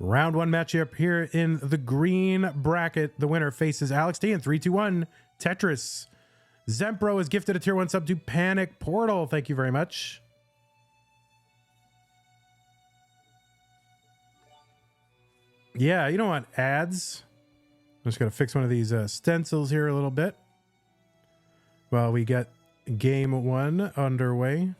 Round one matchup here in the green bracket. The winner faces Alex T in 3, 2, 1. Tetris. Zempro is gifted a tier 1 sub to Panic Portal. Thank you very much. Yeah, you don't want ads. I'm just going to fix one of these stencils here a little bit while we get game one underway.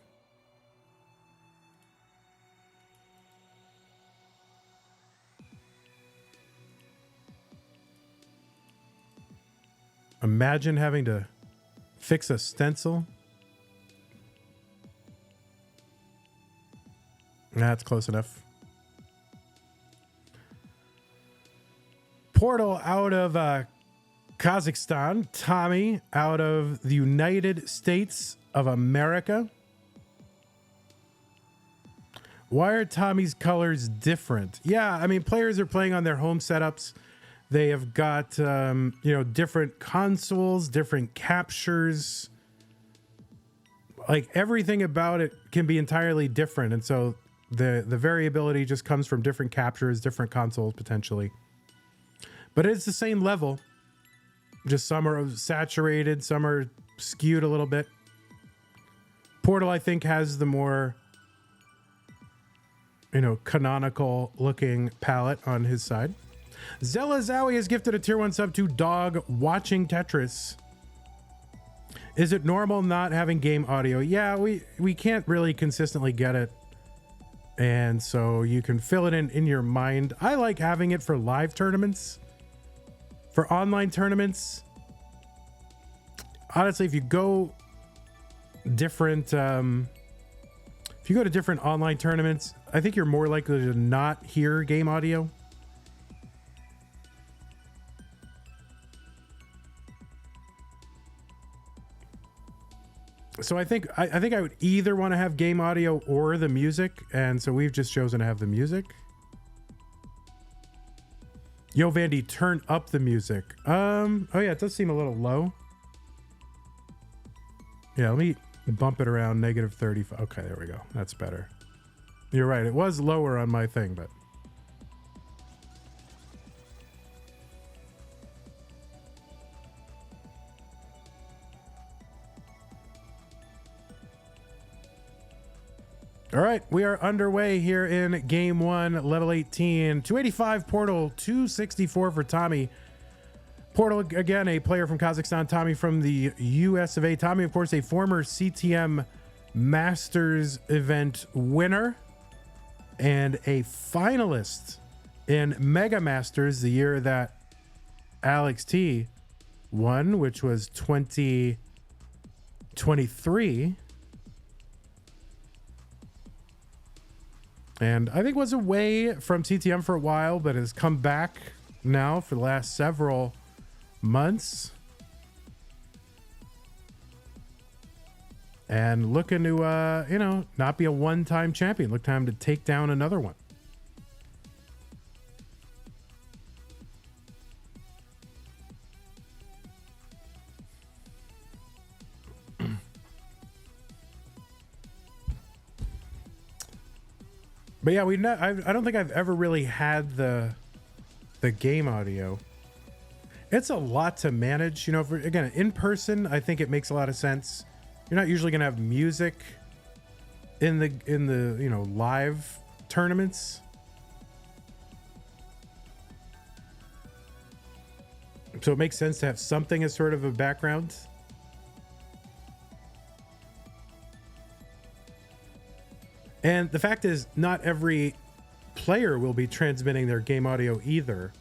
Imagine having to fix a stencil. That's close enough. Portal out of Kazakhstan. Tommy out of the United States of America. Why are Tommy's colors different? Yeah, I mean, players are playing on their home setups. They have got, you know, different consoles, different captures. Like, everything about it can be entirely different. And so the variability just comes from different captures, different consoles, potentially. But it's the same level. Just some are saturated, some are skewed a little bit. Portal, I think, has the more, you know, canonical looking palette on his side. Zella Zowie has gifted a tier 1 sub to Dog Watching Tetris. Is it normal not having game audio? Yeah, we can't really consistently get it. And so you can fill it in your mind. I like having it for live tournaments. For online tournaments, honestly, if you go different, if you go to different online tournaments, I think you're more likely to not hear game audio. So I think I would either want to have game audio or the music, and so we've just chosen to have the music. Yo, Vandy, turn up the music. Oh yeah, it does seem a little low. Yeah, let me bump it around negative 35. Okay, there we go. That's better. You're right. It was lower on my thing, but. All right, we are underway here in game one, level 18. 285 Portal, 264 for Tommy. Portal, again, a player from Kazakhstan. Tommy from the US of A. Tommy, of course, a former CTM Masters event winner and a finalist in Mega Masters the year that Alex T won, which was 2023. And I think was away from CTM for a while, but has come back now for the last several months. And looking to, you know, not be a one-time champion. Look time to take down another one. But yeah, I don't think I've ever really had the game audio. It's a lot to manage, you know. Again, in person, I think it makes a lot of sense. You're not usually gonna have music in the you know, live tournaments. So it makes sense to have something as sort of a background. And the fact is, not every player will be transmitting their game audio either.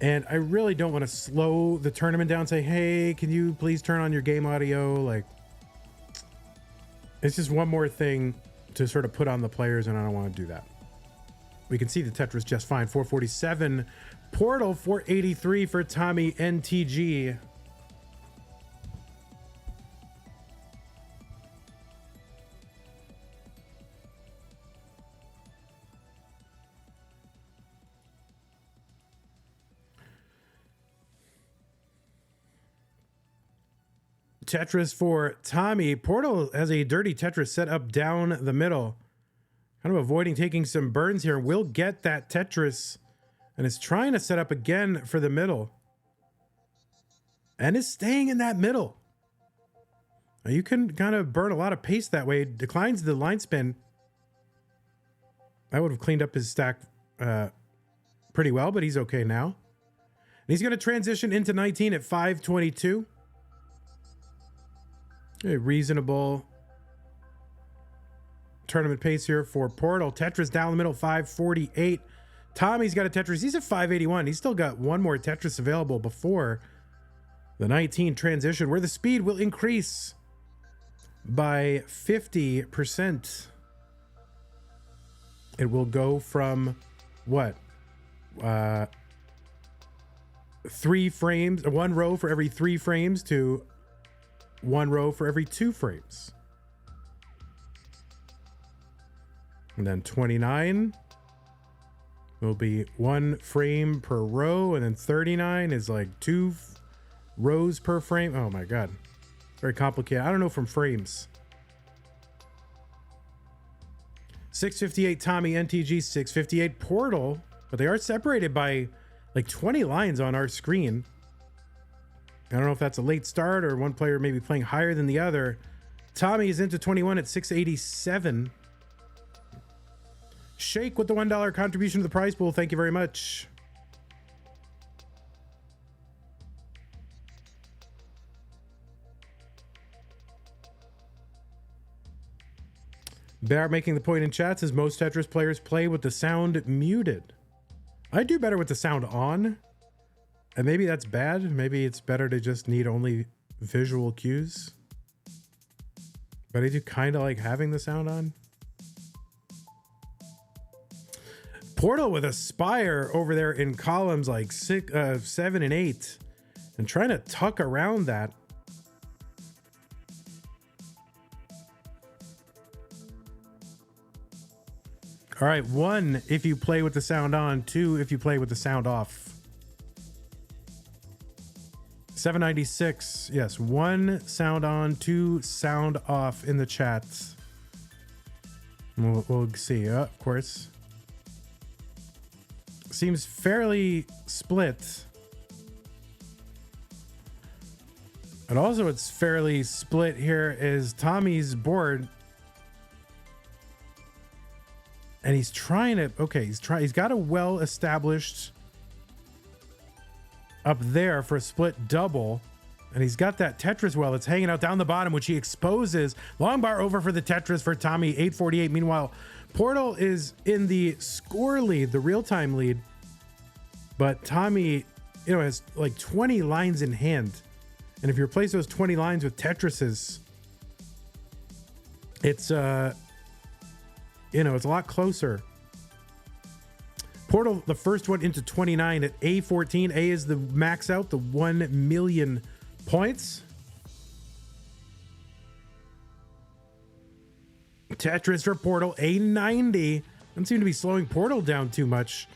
And I really don't want to slow the tournament down and say, hey, can you please turn on your game audio? Like, it's just one more thing to sort of put on the players, and I don't want to do that. We can see the Tetris just fine. 447 Portal, 483 for Tommy NTG. Tetris for Tommy. Portal has a dirty Tetris set up down the middle. Kind of avoiding taking some burns here. Will get that Tetris and is trying to set up again for the middle. And is staying in that middle. Now you can kind of burn a lot of pace that way. Declines the line spin. That would have cleaned up his stack pretty well, but he's okay now. And he's going to transition into 19 at 522. A reasonable tournament pace here for Portal. Tetris down the middle, 548. Tommy's got a Tetris. He's at 581. He's still got one more Tetris available before the 19 transition, where the speed will increase by 50%. It will go from what? 3 frames, 1 row for every 3 frames to 1 row for every 2 frames. And then 29 will be 1 frame per row, and then 39 is like 2 rows per frame. Oh my god, very complicated. I don't know from frames. 658 Tommy, NTG 658 Portal, but they are separated by like 20 lines on our screen. I don't know if that's a late start or one player maybe playing higher than the other. Tommy is into 21 at 687. Shake with the $1 contribution to the prize pool. Thank you very much. Bear making the point in chat says most Tetris players play with the sound muted. I do better with the sound on. And maybe that's bad. Maybe it's better to just need only visual cues. But I do kind of like having the sound on. Portal with a spire over there in columns like 7 and 8. And trying to tuck around that. All right, 1 if you play with the sound on, 2 if you play with the sound off. 796, yes, 1 sound on, 2 sound off in the chat. We'll see, of course. Seems fairly split. And also it's fairly split here is Tommy's board. And he's trying to, okay, he's got a well-established up there for a split double. And he's got that Tetris well that's hanging out down the bottom, which he exposes. Long bar over for the Tetris for Tommy, 848. Meanwhile, Portal is in the score lead, the real-time lead. But Tommy, has like 20 lines in hand. And if you replace those 20 lines with Tetrises, it's it's a lot closer. Portal, the first one into 29 at A14. A is the max out, the 1 million points. Tetris for Portal, A90. Doesn't seem to be slowing Portal down too much.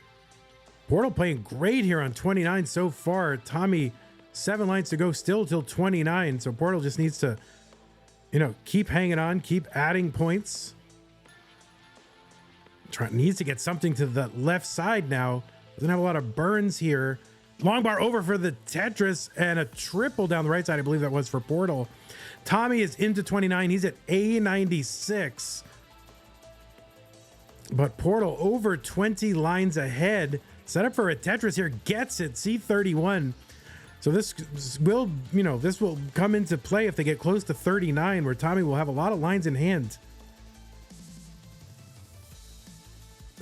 Portal playing great here on 29 so far. Tommy, 7 lines to go still till 29. So Portal just needs to, keep hanging on, keep adding points. Needs to get something to the left side now. Doesn't have a lot of burns here. Long bar over for the Tetris and a triple down the right side. I believe that was for Portal. Tommy is into 29. He's at A96. But Portal over 20 lines ahead. Set up for a Tetris here. Gets it. C31. So this will, this will come into play if they get close to 39, where Tommy will have a lot of lines in hand.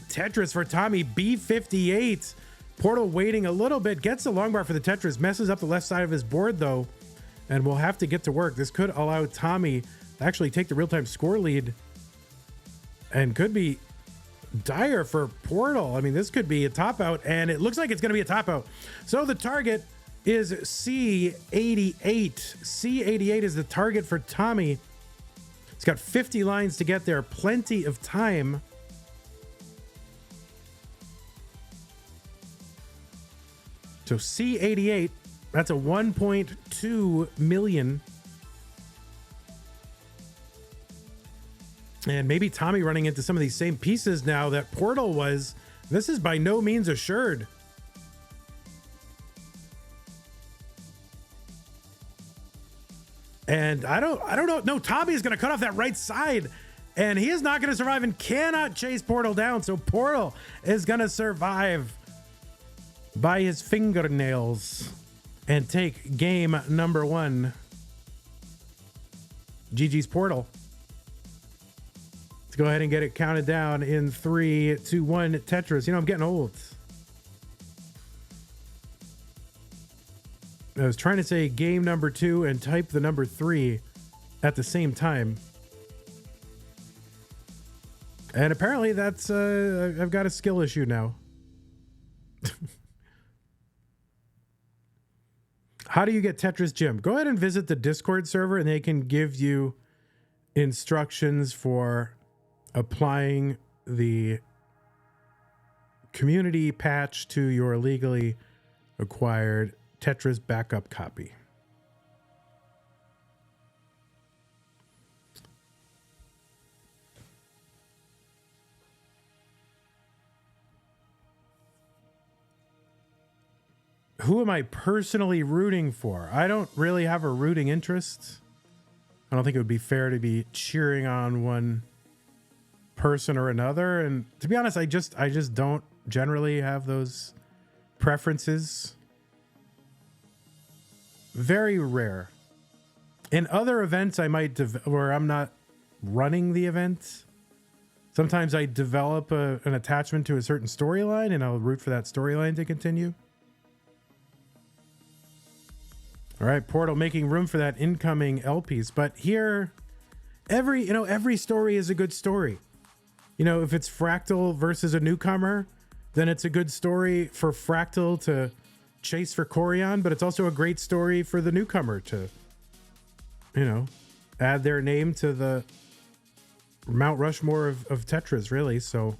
Tetris for Tommy, B58. Portal waiting a little bit, gets the long bar for the Tetris, messes up the left side of his board though, and will have to get to work. This could allow Tommy to actually take the real-time score lead and could be dire for Portal. I mean, this could be a top out, and it looks like it's going to be a top out. So the target is C88. C88 is the target for Tommy. He's got 50 lines to get there, plenty of time. So C88, that's a 1.2 million. And maybe Tommy running into some of these same pieces now that Portal was. This is by no means assured. And I don't know. No, Tommy is going to cut off that right side. And he is not going to survive and cannot chase Portal down. So Portal is going to survive by his fingernails and take game number 1. GG's Portal. Let's go ahead and get it counted down in 3, 2, 1. Tetris. You know, I'm getting old. I was trying to say game number 2 and type the number 3 at the same time. And apparently that's, I've got a skill issue now. How do you get Tetris Gym? Go ahead and visit the Discord server and they can give you instructions for applying the community patch to your legally acquired Tetris backup copy. Who am I personally rooting for? I don't really have a rooting interest. I don't think it would be fair to be cheering on one person or another. And to be honest, I just don't generally have those preferences. Very rare. In other events, I might where I'm not running the event. Sometimes I develop an attachment to a certain storyline and I'll root for that storyline to continue. All right, Portal making room for that incoming L piece. But here, every story is a good story. You know, if it's Fractal versus a newcomer, then it's a good story for Fractal to chase for Corian, but it's also a great story for the newcomer to, add their name to the Mount Rushmore of Tetris, really. So,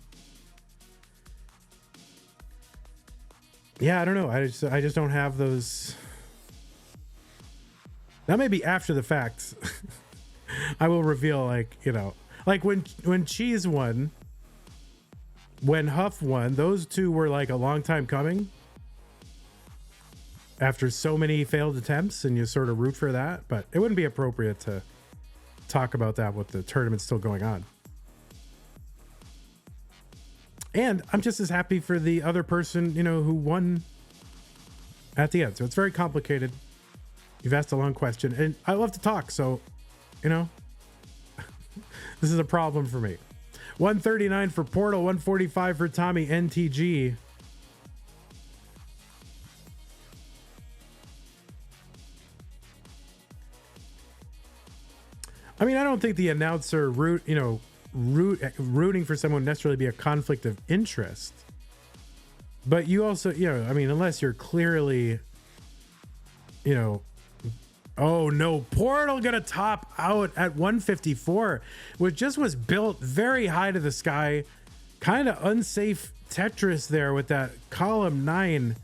yeah, I don't know. I just don't have those. That may be after the fact. I will reveal, like when Cheese won, when Huff won, those two were like a long time coming. After so many failed attempts, and you sort of root for that, but it wouldn't be appropriate to talk about that with the tournament still going on. And I'm just as happy for the other person, who won at the end. So it's very complicated. You've asked a long question, and I love to talk, so, this is a problem for me. 139 for Portal, 145 for Tommy NTG. I mean, I don't think the announcer rooting for someone necessarily be a conflict of interest. But you also, unless you're clearly, oh no, Portal gonna top out at 154, which just was built very high to the sky. Kind of unsafe Tetris there with that column 9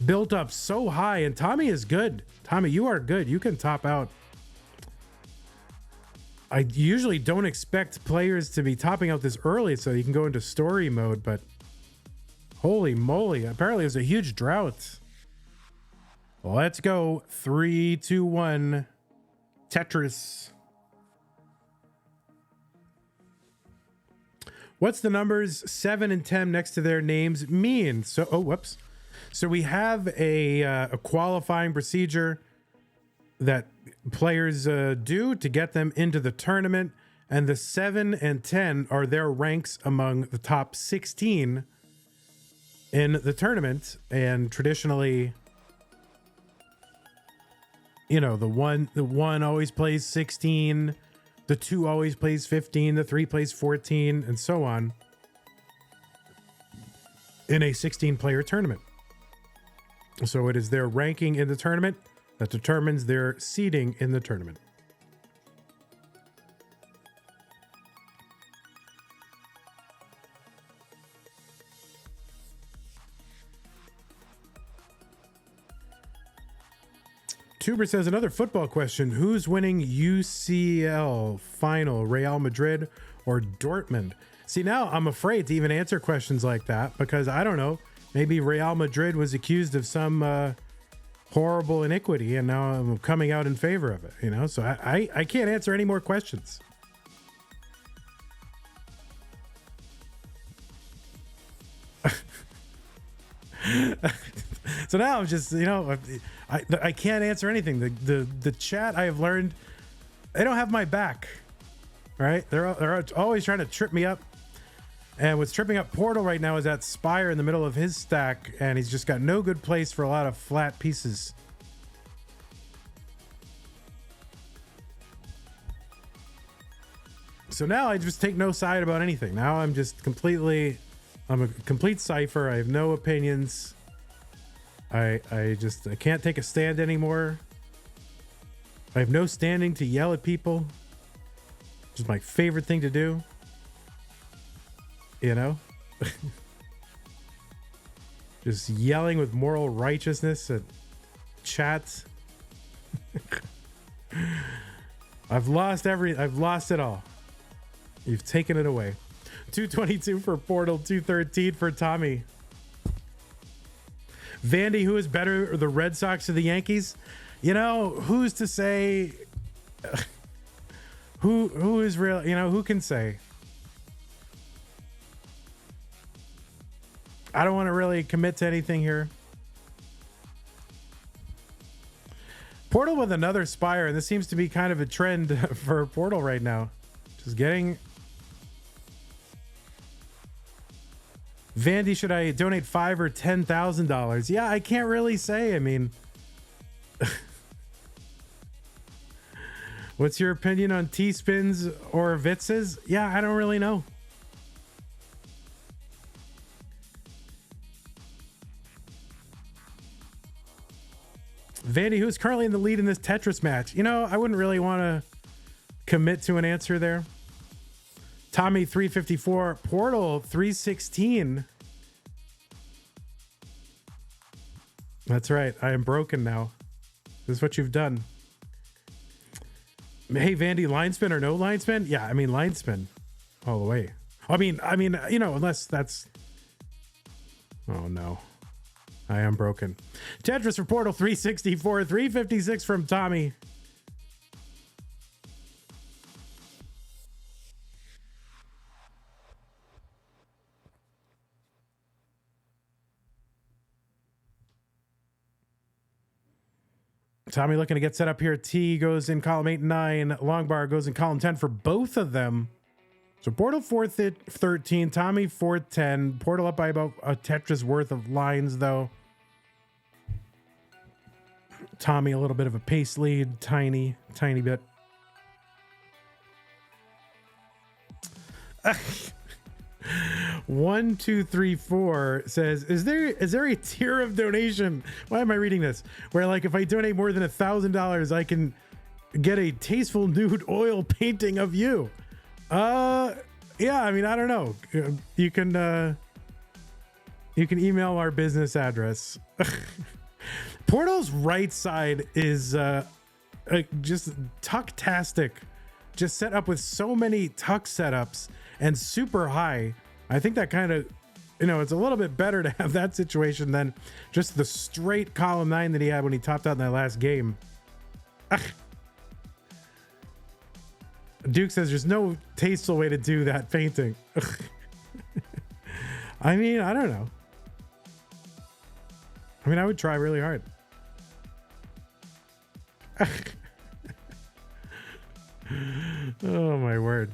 built up so high. And Tommy is good. Tommy, you are good. You can top out. I usually don't expect players to be topping out this early so you can go into story mode, but holy moly, apparently it was a huge drought. Let's go. 3, 2, 1. Tetris. What's the numbers 7 and 10 next to their names mean? So, whoops. So we have a qualifying procedure that players do to get them into the tournament, and the 7 and 10 are their ranks among the top 16 in the tournament. And traditionally, the one always plays 16, the 2 always plays 15, the 3 plays 14, and so on in a 16-player tournament. So it is their ranking in the tournament that determines their seeding in the tournament. Tuber says, another football question. Who's winning UCL final, Real Madrid or Dortmund? See, now I'm afraid to even answer questions like that because I don't know. Maybe Real Madrid was accused of some horrible iniquity and now I'm coming out in favor of it, you know? So I can't answer any more questions. So now I'm just, you know, I can't answer anything. The chat, I have learned, they don't have my back, right? They're always trying to trip me up. And what's tripping up Portal right now is that Spire in the middle of his stack, and he's just got no good place for a lot of flat pieces. So now I just take no side about anything. Now I'm just I'm a complete cipher. I have no opinions. I can't take a stand anymore. I have no standing to yell at people, which is my favorite thing to do. You know? Just yelling with moral righteousness at chats. I've lost it all. You've taken it away. 222 for Portal, 213 for Tommy. Vandy, who is better, the Red Sox or the Yankees? You know, who's to say? Who is real? You know, who can say? I don't want to really commit to anything here. Portal with another Spire, and this seems to be kind of a trend for Portal right now. Just getting... Vandy, should I donate $5,000 or $10,000? Yeah, I can't really say. I mean, what's your opinion on T-spins or Vitzes? Yeah, I don't really know. Vandy, who's currently in the lead in this Tetris match? You know, I wouldn't really want to commit to an answer there. Tommy 354, Portal 316. That's right. I am broken now. This is what you've done. Hey, Vandy, line spin or no line spin? Yeah, I mean, line spin all the way. I mean, you know, unless that's... Oh, no. I am broken. Tetris for Portal 364, 356 from Tommy. Tommy looking to get set up here. T goes in column 8 and 9. Longbar goes in column 10 for both of them. So Portal 4th 13, Tommy 4th 10. Portal up by about a Tetris worth of lines, though. Tommy a little bit of a pace lead, tiny bit. 1 2 3 4 says, is there a tier of donation? Why am I reading this? Where, like, if I donate more than $1,000, I can get a tasteful nude oil painting of you. Yeah, I mean, I don't know. You can email our business address. Portal's right side is just tuck-tastic, just set up with so many tuck setups and super high. I think that kind of, you know, it's a little bit better to have that situation than just the straight column 9 that he had when he topped out in that last game. Duke says there's no tasteful way to do that painting. I mean, I don't know. I mean, I would try really hard. Oh, my word.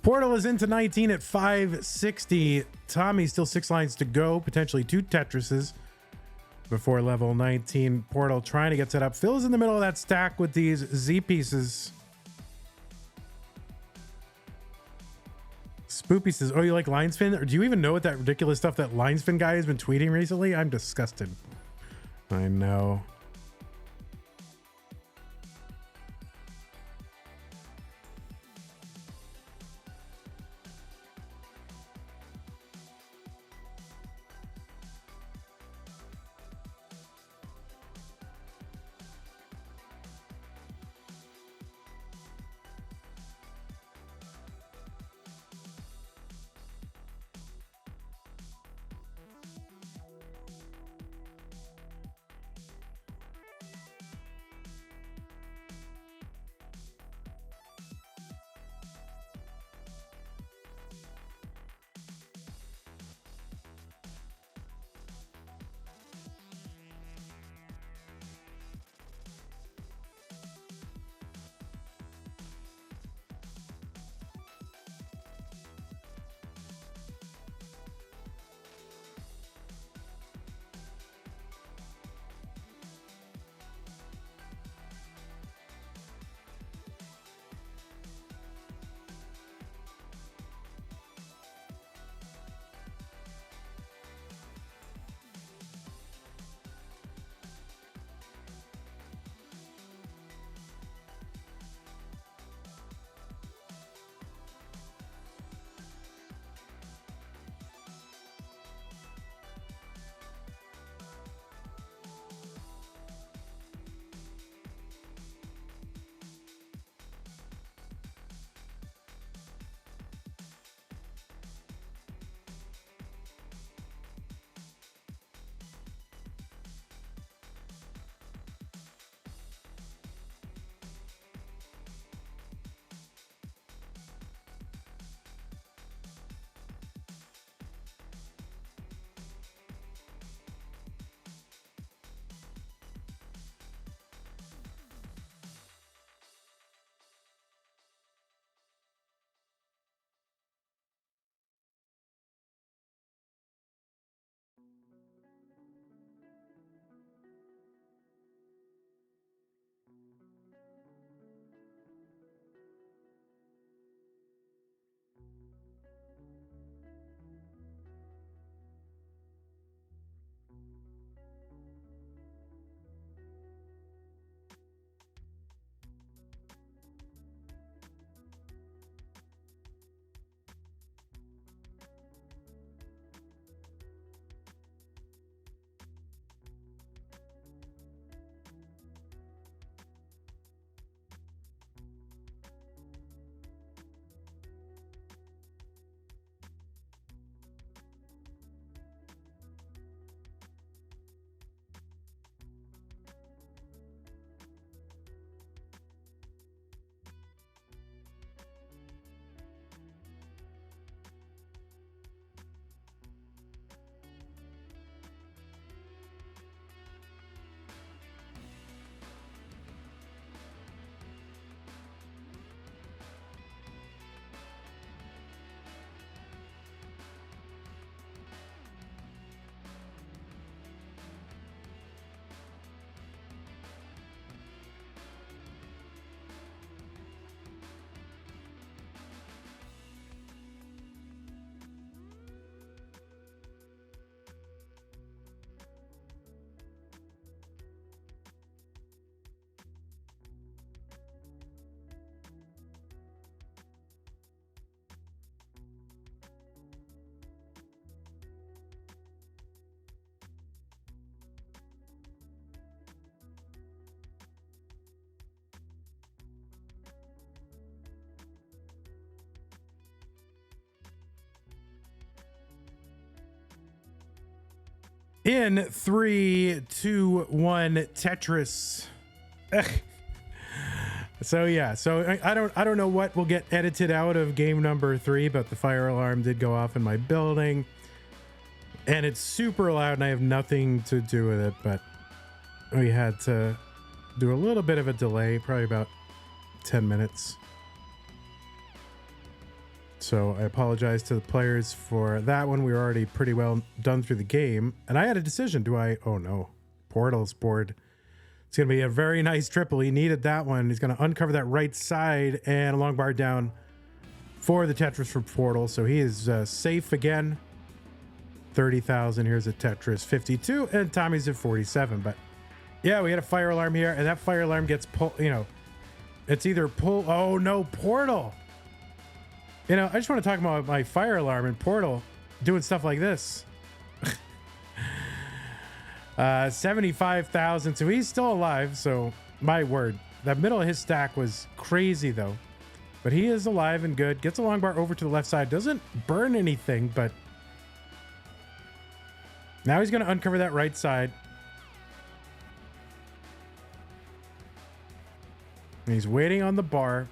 Portal is into 19 at 560. Tommy still 6 lines to go, potentially 2 Tetrises before level 19. Portal trying to get set up. Phil's in the middle of that stack with these Z pieces. Spoopy says, oh, you like line spin? Or do you even know what that ridiculous stuff that line spin guy has been tweeting recently? I'm disgusted. I know. In 3, 2, 1, Tetris. So yeah, so I don't know what will get edited out of game number 3, but the fire alarm did go off in my building, and it's super loud, and I have nothing to do with it. But we had to do a little bit of a delay, probably about 10 minutes. So I apologize to the players for that one. We were already pretty well done through the game. And I had a decision. Oh no, Portal's board. It's going to be a very nice triple. He needed that one. He's going to uncover that right side and a long bar down for the Tetris for Portal. So he is safe again. 30,000. Here's a Tetris 52 and Tommy's at 47. But yeah, we had a fire alarm here, and that fire alarm gets pulled, it's either pull. Oh no, Portal. I just want to talk about my fire alarm and Portal doing stuff like this. 75,000. So he's still alive. So my word, that middle of his stack was crazy though. But he is alive and good. Gets a long bar over to the left side. Doesn't burn anything, but now he's going to uncover that right side. And he's waiting on the bar.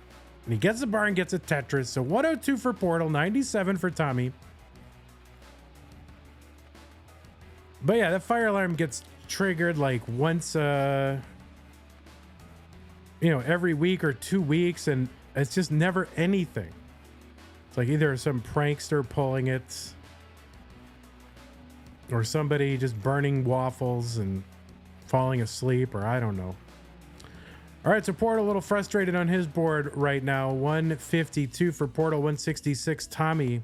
And he gets the bar and gets a Tetris. So 102 for Portal, 97 for Tommy. But yeah, that fire alarm gets triggered like once, every week or 2 weeks. And it's just never anything. It's like either some prankster pulling it, or somebody just burning waffles and falling asleep, or I don't know. All right, so Portal a little frustrated on his board right now. 152 for Portal, 166 Tommy.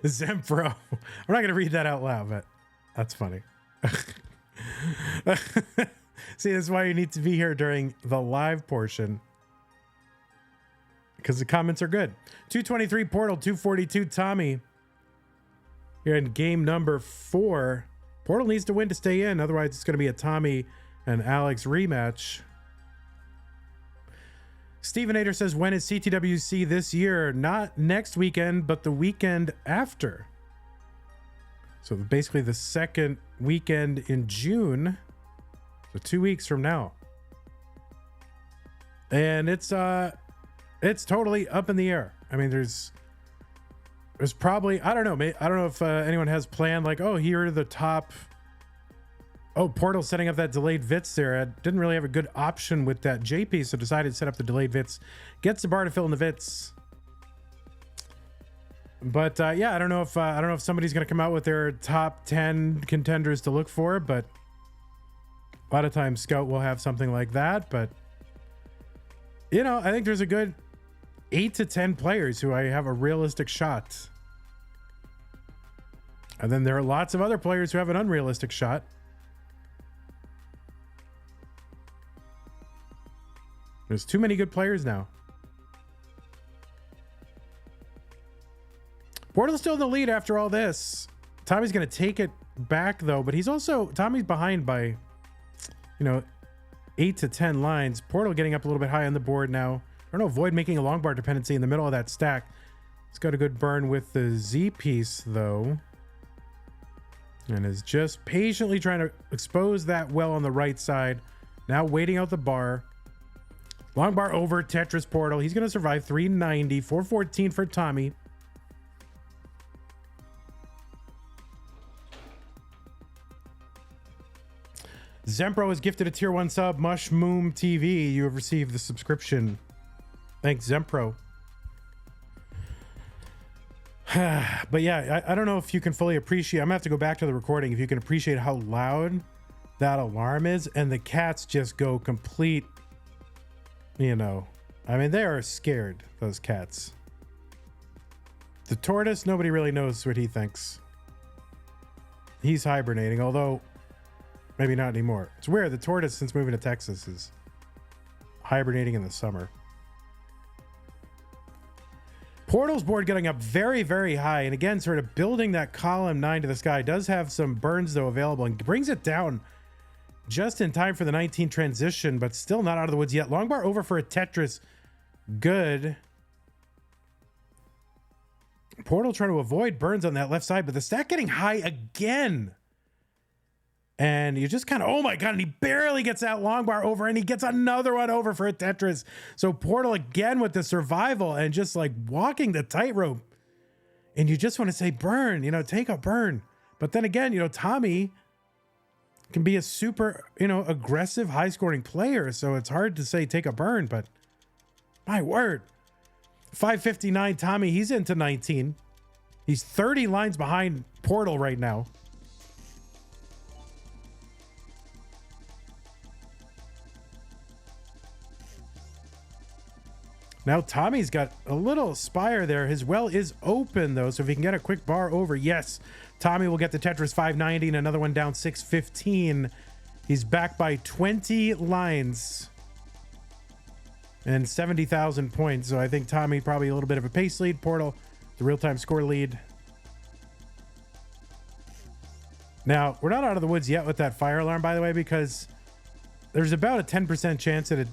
Zempro. I'm not going to read that out loud, but that's funny. See, that's why you need to be here during the live portion, because the comments are good. 223 Portal, 242 Tommy. Here in game number 4. Portal needs to win to stay in. Otherwise, it's going to be a Tommy and Alex rematch. Steven Ader says, when is CTWC this year? Not next weekend, but the weekend after. So basically the second weekend in June. So 2 weeks from now. And it's totally up in the air. I mean, there's probably, I don't know if anyone has planned like, oh, here are the top. Oh, Portal setting up that delayed Vits there. I didn't really have a good option with that JP, so decided to set up the delayed Vits. Gets the bar to fill in the Vits. But yeah, I don't know if somebody's going to come out with their top 10 contenders to look for, but a lot of times Scout will have something like that. But I think there's a good 8 to 10 players who I have a realistic shot. And then there are lots of other players who have an unrealistic shot. There's too many good players now. Portal's still in the lead after all this. Tommy's going to take it back though, but Tommy's behind by, 8 to 10 lines. Portal getting up a little bit high on the board now. I don't know, Void making a long bar dependency in the middle of that stack. It's got a good burn with the Z piece though. And is just patiently trying to expose that well on the right side. Now waiting out the bar. Long bar over Tetris Portal. He's going to survive. 390, 414 for Tommy. Zempro has gifted a tier 1 sub. Mushmoom TV. You have received the subscription. Thanks, Zempro. But yeah, I don't know if you can fully appreciate. I'm going to have to go back to the recording. If you can appreciate how loud that alarm is. And the cats just go complete. I mean, they are scared, those cats. The tortoise, nobody really knows what he thinks. He's hibernating, although Maybe not anymore. It's weird. The tortoise, since moving to Texas, is hibernating in the summer. Portal's board getting up very, very high. And again, sort of building that column 9 to the sky. Does have some burns, though, available. And brings it down just in time for the 19 transition, but still not out of the woods yet. Long bar over for a Tetris. Good. Portal trying to avoid burns on that left side, but the stack getting high again. And you just kind of, oh my God, and he barely gets that long bar over, and he gets another one over for a Tetris. So Portal again with the survival and just like walking the tightrope. And you just want to say burn, you know, take a burn. But then again, you know, Tommy can be a super, you know, aggressive, high-scoring player. So it's hard to say take a burn, but my word. 559 Tommy, he's into 19. He's 30 lines behind Portal right now. Now Tommy's got a little spire there. His well is open though, so if he can get a quick bar over, yes, Tommy will get the Tetris 590 and another one down 615. He's back by 20 lines and 70,000 points. So I think Tommy probably a little bit of a pace lead. Portal, the real-time score lead. Now, we're not out of the woods yet with that fire alarm, by the way, because there's about a 10% chance that it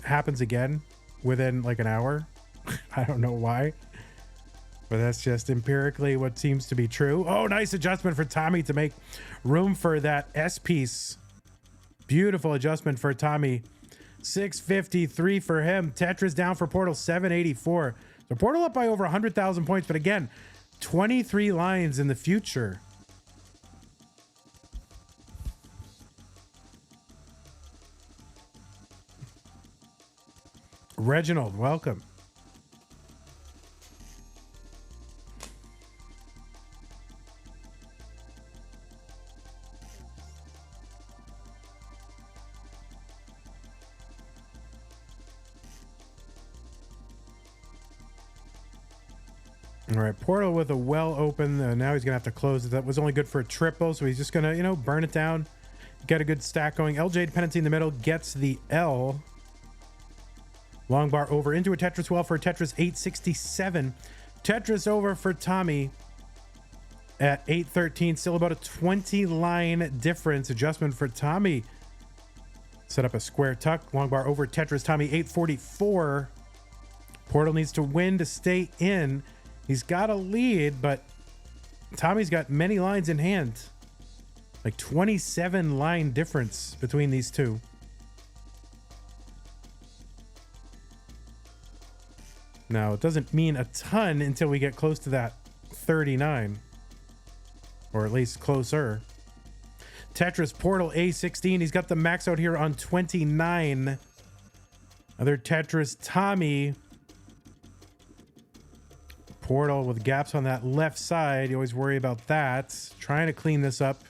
happens again within like an hour. I don't know why, but that's just empirically what seems to be true. Oh, nice adjustment for Tommy to make room for that S piece. Beautiful adjustment for Tommy. 653 for him. Tetris down for Portal, 784. So Portal up by over 100,000 points, but again, 23 lines in the future. Reginald, welcome. All right, Portal with a well open. Now he's gonna have to close it. That was only good for a triple, so he's just gonna, you know, burn it down, get a good stack going. LJ dependency in the middle gets the L. Long bar over into a Tetris well for a Tetris 867. Tetris over for Tommy at 813. Still about a 20 line difference. Adjustment for Tommy. Set up a square tuck. Long bar over Tetris. Tommy 844. Portal needs to win to stay in. He's got a lead, but Tommy's got many lines in hand. Like 27 line difference between these two. Now, it doesn't mean a ton until we get close to that 39. Or at least closer. Tetris Portal A16. He's got the max out here on 29. Other Tetris Tommy. Portal with gaps on that left side. You always worry about that. Trying to clean this up.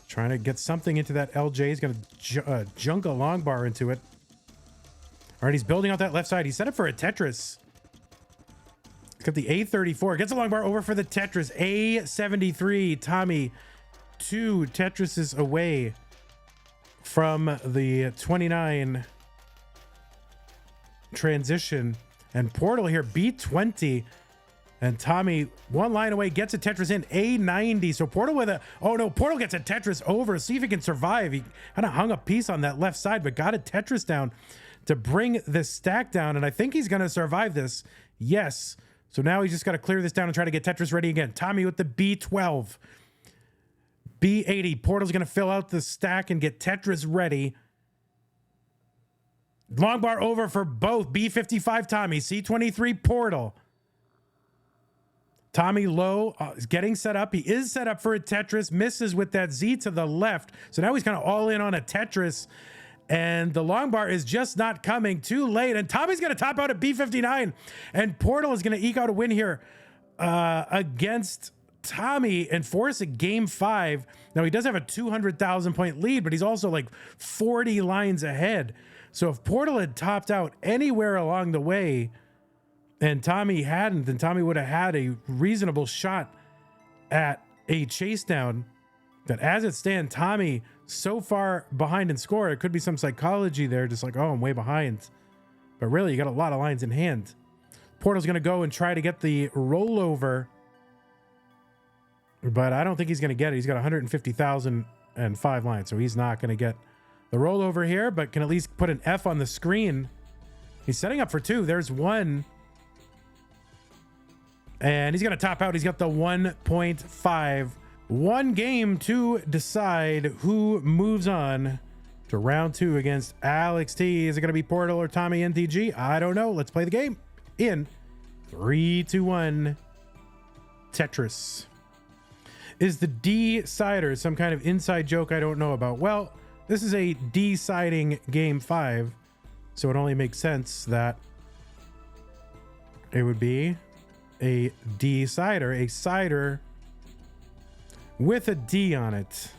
Trying to get something into that LJ. He's going to junk a long bar into it. All right, he's building out that left side. He's set up for a Tetris. He's got the A34. Gets a long bar over for the Tetris. A73. Tommy, 2 Tetrises away from the 29 transition. And Portal here, B20. And Tommy, 1 line away, gets a Tetris in, A90. So Portal with a, oh no, Portal gets a Tetris over. See if he can survive. He kind of hung a piece on that left side, but got a Tetris down to bring this stack down. And I think he's going to survive this. Yes. So now he's just got to clear this down and try to get Tetris ready again. Tommy with the B12. B80. Portal's going to fill out the stack and get Tetris ready. Long bar over for both. B55 Tommy. C23 Portal. Tommy low is getting set up. He is set up for a Tetris. Misses with that Z to the left. So now he's kind of all in on a Tetris. And the long bar is just not coming. Too late. And Tommy's going to top out at B59. And Portal is going to eke out a win here against Tommy and force a game 5. Now, he does have a 200,000 point lead, but he's also like 40 lines ahead. So if Portal had topped out anywhere along the way and Tommy hadn't, then Tommy would have had a reasonable shot at a chase down. That as it stands, Tommy so far behind in score. It could be some psychology there, just like, oh, I'm way behind. But really, you got a lot of lines in hand. Portal's going to go and try to get the rollover. But I don't think he's going to get it. He's got 150,005 lines, so he's not going to get the rollover here, but can at least put an F on the screen. He's setting up for 2. There's 1. And he's going to top out. He's got the 1.5. 1 game to decide who moves on to round 2 against Alex T. Is it going to be Portal or Tommy NTG? I don't know. Let's play the game in 3, 2, 1. Tetris. Is the decider some kind of inside joke I don't know about? Well, this is a deciding game 5, so it only makes sense that it would be a decider, a cider with a D on it.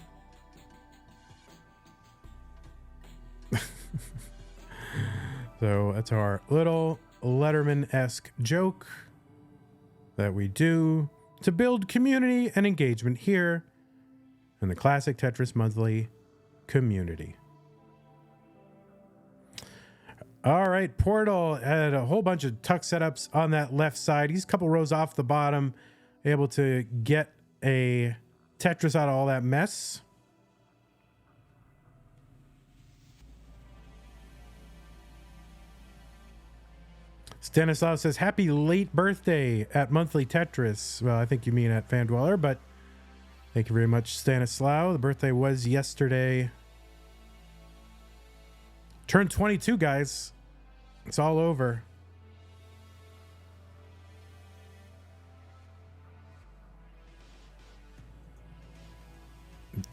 So that's our little Letterman-esque joke that we do to build community and engagement here in the classic Tetris Monthly community. All right, Portal had a whole bunch of tuck setups on that left side. He's a couple rows off the bottom, able to get a Tetris out of all that mess. Stanislav says, happy late birthday at Monthly Tetris. Well, I think you mean at Vandweller, but thank you very much, Stanislav. The birthday was yesterday. Turned 22, guys. It's all over.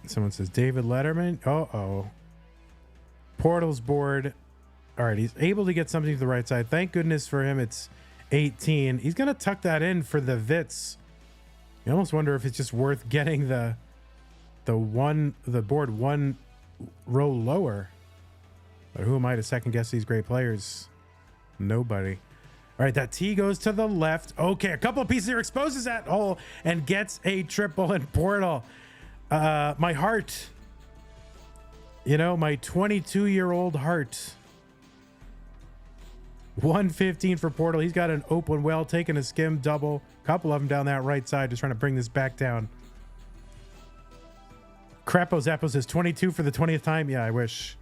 Someone says, David Letterman. Uh-oh. Portal's board. All right, he's able to get something to the right side. Thank goodness for him. It's 18. He's going to tuck that in for the Vits. You almost wonder if it's just worth getting the board 1 row lower. But who am I to second guess these great players? Nobody. All right, that T goes to the left. Okay, a couple of pieces here, exposes that hole and gets a triple in Portal. My heart. You know, my 22-year-old heart. 115 for Portal. He's got an open well, taking a skim double. Couple of them down that right side, just trying to bring this back down. Crapo Zappo says 22 for the 20th time. Yeah, I wish.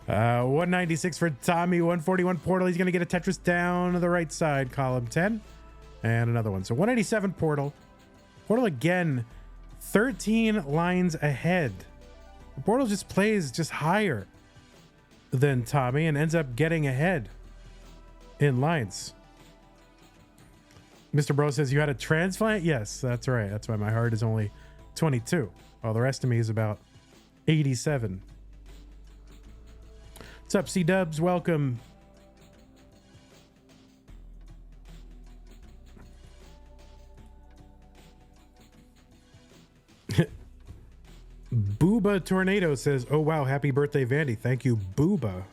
196 for Tommy. 141 Portal. He's going to get a Tetris down to the right side, column 10. And another one. So 187 Portal. Portal again, 13 lines ahead. Portal just plays just higher than Tommy and ends up getting ahead in lines. Mr. Bro says, you had a transplant? Yes, that's right. That's why my heart is only 22. While the rest of me is about 87. What's up, C-Dubs? Welcome. Booba Tornado says, oh wow, happy birthday, Vandy. Thank you, Booba.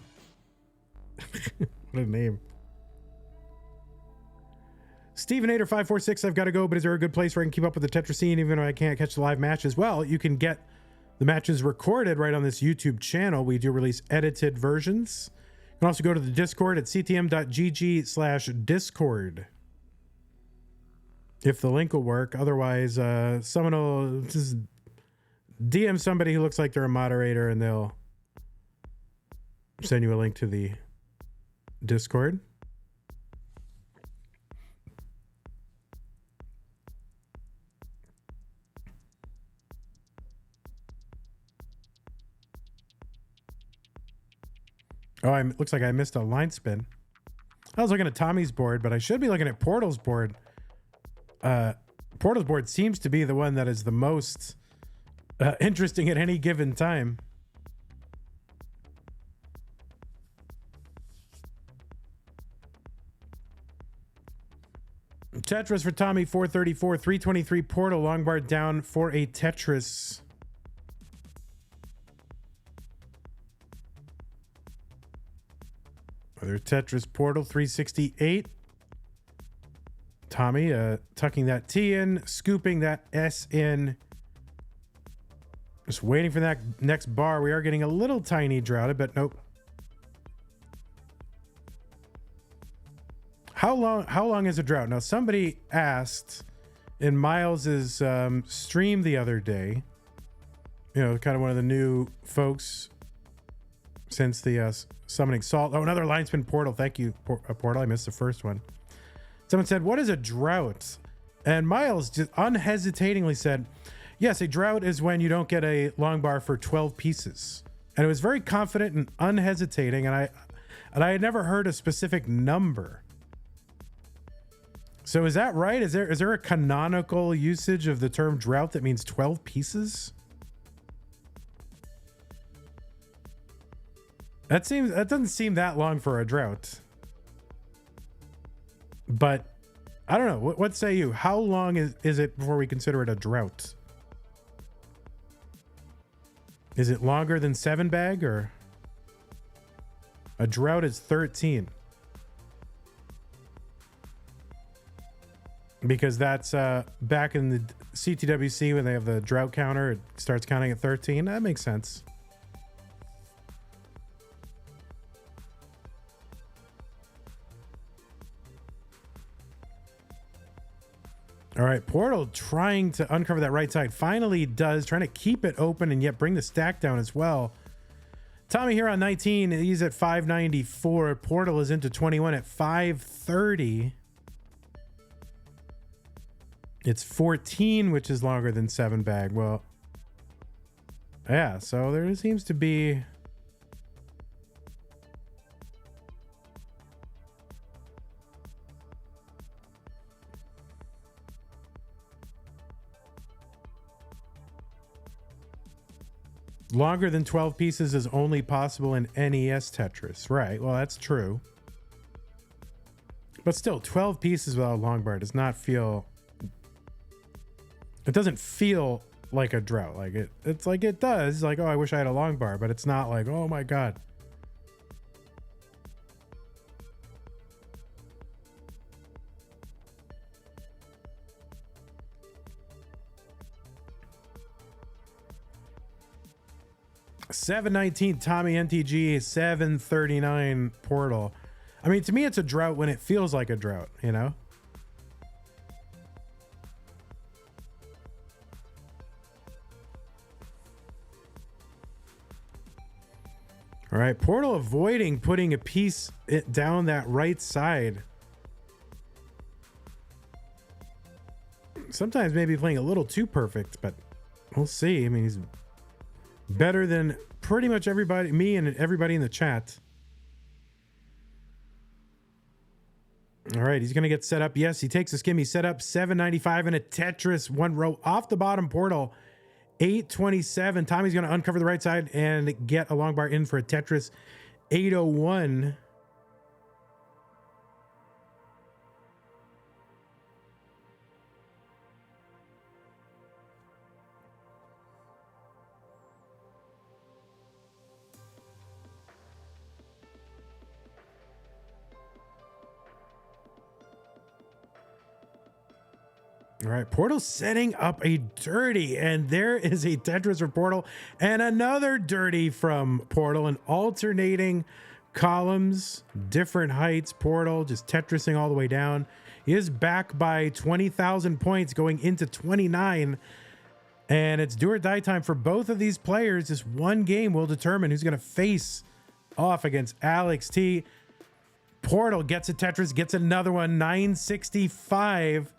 What a name. Stevenator546, I've got to go, but is there a good place where I can keep up with the Tetris scene even if I can't catch the live matches? Well, you can get the matches recorded right on this YouTube channel. We do release edited versions. You can also go to the Discord at ctm.gg/discord. If the link will work. Otherwise, someone will just DM somebody who looks like they're a moderator and they'll send you a link to the Discord. Oh, looks like I missed a line spin. I was looking at Tommy's board, but I should be looking at Portal's board. Portal's board seems to be the one that is the most interesting at any given time. Tetris for Tommy, 434, 323 Portal, long bar down for a Tetris. Other Tetris Portal, 368. Tommy tucking that T in, scooping that S in. Just waiting for that next bar. We are getting a little tiny droughted, but nope. How long is a drought? Now, somebody asked in Miles's stream the other day, you know, kind of one of the new folks since the summoning salt. Oh, another line spin portal. Thank you, Portal. I missed the first one. Someone said, what is a drought? And Miles just unhesitatingly said, yes, a drought is when you don't get a long bar for 12 pieces. And it was very confident and unhesitating, and I had never heard a specific number. So is that right? Is there a canonical usage of the term drought that means 12 pieces? That doesn't seem that long for a drought. But I don't know. What say you? How long is it before we consider it a drought? Is it longer than 7 bag, or a drought is 13? Because that's back in the CTWC when they have the drought counter, it starts counting at 13. That makes sense. All right, Portal trying to uncover that right side. Finally does, trying to keep it open and yet bring the stack down as well. Tommy here on 19. He's at 594. Portal is into 21 at 530. It's 14, which is longer than 7 bag. Well, yeah, so there seems to be... Longer than 12 pieces is only possible in NES Tetris. Right, well, that's true. But still, 12 pieces without a long bar does not feel... It doesn't feel like a drought. Like it's like it does. Like, oh, I wish I had a long bar, but it's not like, oh my God. $7.19 Tommy NTG, $7.39 Portal. I mean, to me, it's a drought when it feels like a drought, you know? All right, Portal avoiding putting a piece down that right side. Sometimes maybe playing a little too perfect, but we'll see. I mean, he's better than pretty much everybody, me and everybody in the chat. All right, he's going to get set up. Yes, he takes a skimmy set up. $7.95 and a Tetris, one row off the bottom. Portal, $8.27. Tommy's going to uncover the right side and get a long bar in for a Tetris, $8.01. All right, Portal setting up a dirty, and there is a Tetris for Portal and another dirty from Portal, and alternating columns, different heights. Portal just Tetrising all the way down. He is back by 20,000 points going into 29, and it's do or die time for both of these players. This one game will determine who's going to face off against Alex T. Portal gets a Tetris, gets another one, 965.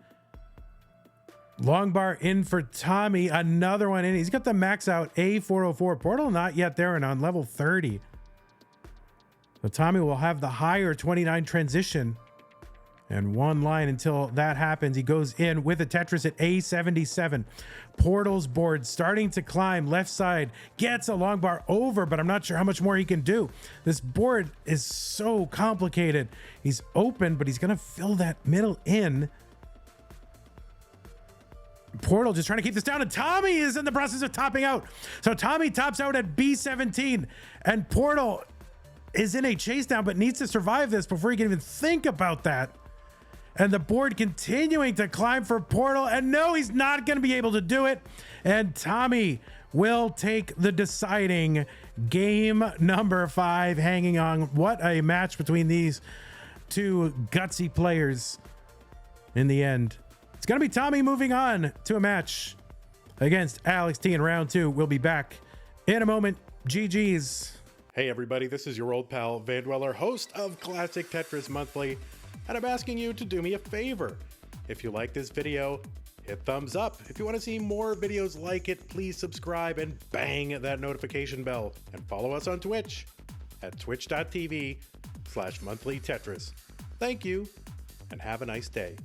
Long bar in for Tommy, another one in. He's got the max out A404. Portal not yet there and on level 30. So Tommy will have the higher 29 transition. And one line until that happens. He goes in with a Tetris at A77. Portal's board starting to climb left side. Gets a long bar over, but I'm not sure how much more he can do. This board is so complicated. He's open, but he's going to fill that middle in. Portal just trying to keep this down, and Tommy is in the process of topping out. So Tommy tops out at B17, and Portal is in a chase down, but needs to survive this before he can even think about that. And the board continuing to climb for Portal. And no, he's not going to be able to do it. And Tommy will take the deciding game number 5, hanging on. What a match between these two gutsy players in the end. It's going to be Tommy moving on to a match against Alex T in round 2. We'll be back in a moment. GG's. Hey everybody, this is your old pal Vandweller, host of Classic Tetris Monthly, and I'm asking you to do me a favor. If you like this video, hit thumbs up. If you want to see more videos like it, please subscribe and bang that notification bell. And follow us on Twitch at twitch.tv/monthlytetris. Thank you, and have a nice day.